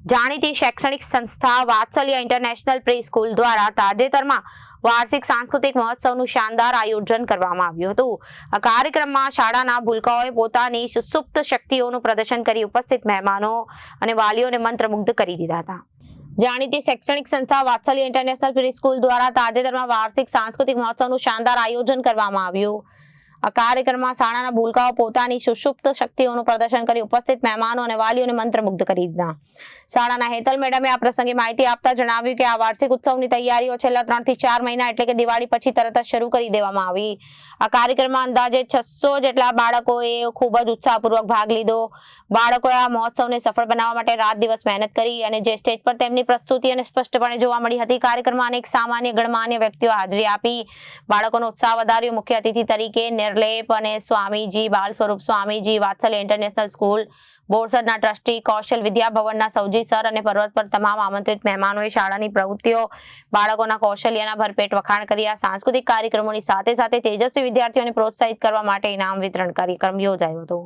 જાણીતી શૈક્ષણિક સંસ્થા વાત્સલ્ય ઇન્ટરનેશનલ પ્રી સ્કૂલ દ્વારા તાજેતરમાં વાર્ષિક સાંસ્કૃતિક મહોત્સવનું શાનદાર આયોજન કરવામાં આવ્યું હતું। આ કાર્યક્રમમાં શાળાના ભૂલકાઓએ પોતાની સુસુપ્ત શક્તિઓનું પ્રદર્શન કરી ઉપસ્થિત મહેમાનો અને વાલીઓને મંત્રમુગ્ધ કરી દીધા હતા। જાણીતી શૈક્ષણિક સંસ્થા વાત્સલ્ય ઇન્ટરનેશનલ પ્રી સ્કૂલ દ્વારા તાજેતરમાં વાર્ષિક સાંસ્કૃતિક મહોત્સવનું શાનદાર આયોજન કરવામાં આવ્યું। આ કાર્યક્રમમાં શાળાના ભૂલકાઓ પોતાની સુષુપ્ત શક્તિઓનું પ્રદર્શન કરી ઉપસ્થિત મહેમાનો અને વાલીઓને મંત્રમુગ્ધ કરી દીધા। શાળાના હેતલ મેડમે આ પ્રસંગે માહિતી આપતા જણાવ્યું કે આ વાર્ષિક ઉત્સવની તૈયારીઓ છેલ્લા 3 થી 4 મહિના એટલે કે દિવાળી પછી તરત જ શરૂ કરી દેવામાં આવી। આ કાર્યક્રમમાં અંદાજે 600 જેટલા બાળકોએ ખૂબ જ ઉત્સાહપૂર્વક ભાગ લીધો। બાળકોએ આ મહોત્સવને સફળ બનાવવા માટે રાત દિવસ મહેનત કરી અને જે સ્ટેજ પર તેમની પ્રસ્તુતિ અને સ્પષ્ટપણે જોવા મળી હતી। કાર્યક્રમમાં અનેક સામાન્ય ગણમાન્ય વ્યક્તિઓ હાજરી આપી બાળકોનો ઉત્સાહ વધાર્યો। મુખ્ય અતિથિ તરીકે નિર્લેપ અને સ્વામીજી બાલ સ્વરૂપ સ્વામીજી વાત્સલ્ય ઇન્ટરનેશનલ સ્કૂલ બોરસદના ટ્રસ્ટી કૌશલ વિદ્યા ભવનના સૌજી સર અને પર્વત પર તમામ આમંત્રિત મહેમાનોએ શાળાની પ્રવૃત્તિઓ બાળકોના કૌશલ્યના ભરપેટ વખાણ કર્યા। સાંસ્કૃતિક કાર્યક્રમોની સાથે સાથે તેજસ્વી વિદ્યાર્થીઓને પ્રોત્સાહિત કરવા માટે ઇનામ વિતરણ કાર્યક્રમ યોજાયો હતો,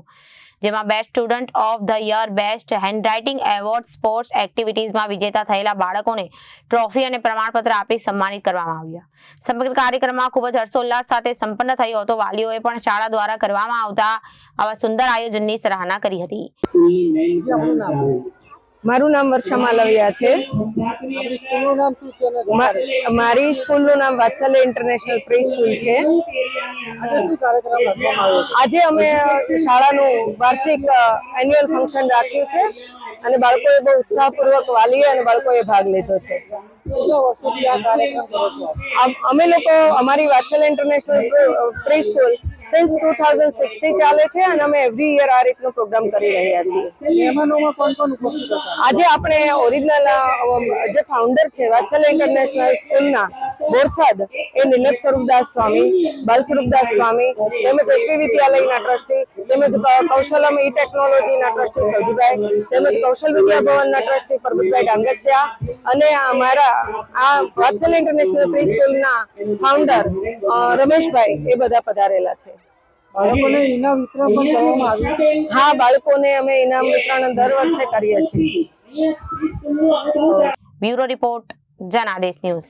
જેમાં best student of the year, best handwriting award, sports એક્ટિવિટીઝમાં વિજેતા થયેલા બાળકોને ટ્રોફી અને પ્રમાણપત્ર આપી સન્માનિત કરવામાં આવ્યા। સમગ્ર કાર્યક્રમમાં ખૂબ જ હર્ષોલ્લાસ સાથે સંપન્ન થયો હતો। વાલીઓએ પણ શાળા દ્વારા કરવામાં આવતા આવા સુંદર આયોજનની સરાહના કરી હતી। મારું નામ વર્ષા માલવિયા છે। મારી સ્કૂલનું નામ વાત્સલ્ય ઇન્ટરનેશનલ પ્રી સ્કૂલ છે। આજે અમે શાળાનું વાર્ષિક એન્યુઅલ ફંક્શન રાખ્યું છે અને બાળકોએ બહુ ઉત્સાહપૂર્વક વાલીએ અને બાળકોએ ભાગ લીધો છે। અમે લોકો અમારી વાત્સલ્ય ઇન્ટરનેશનલ પ્રી સ્કૂલ સિન્સ 2006 થી ચાલે છે અને અમે એવરી યર આ રીતનો પ્રોગ્રામ કરી રહ્યા છીએ। આજે આપણે ઓરિજિનલ જે ફાઉન્ડર છે વાત્સલ્ય ઇન્ટરનેશનલ સ્કૂલના બોરસદ એ નિલત સ્વરૂપદાસ સ્વામી, બાલ સ્વરૂપદાસ સ્વામી, તેમજ એસવી વિદ્યાલયના ટ્રસ્ટી, તેમજ કૌશલમ ઈ ટેકનોલોજીના ટ્રસ્ટી સૌજીભાઈ, તેમજ કૌશલ વિદ્યા ભવનના ટ્રસ્ટી પરબતભાઈ ડાંગસિયા અને અમારા આ વાત્સલ્ય ઇન્ટરનેશનલ પ્રી સ્કૂલના ફાઉન્ડર રમેશભાઈ એ બધા પધારેલા છે। બાળકોને ઇનામ વિતરણ પણ કરવામાં આવ્યું? હા, બાળકોને અમે ઇનામ વિતરણ દર વર્ષે કરીએ છીએ। Bureau report, Janadesh news.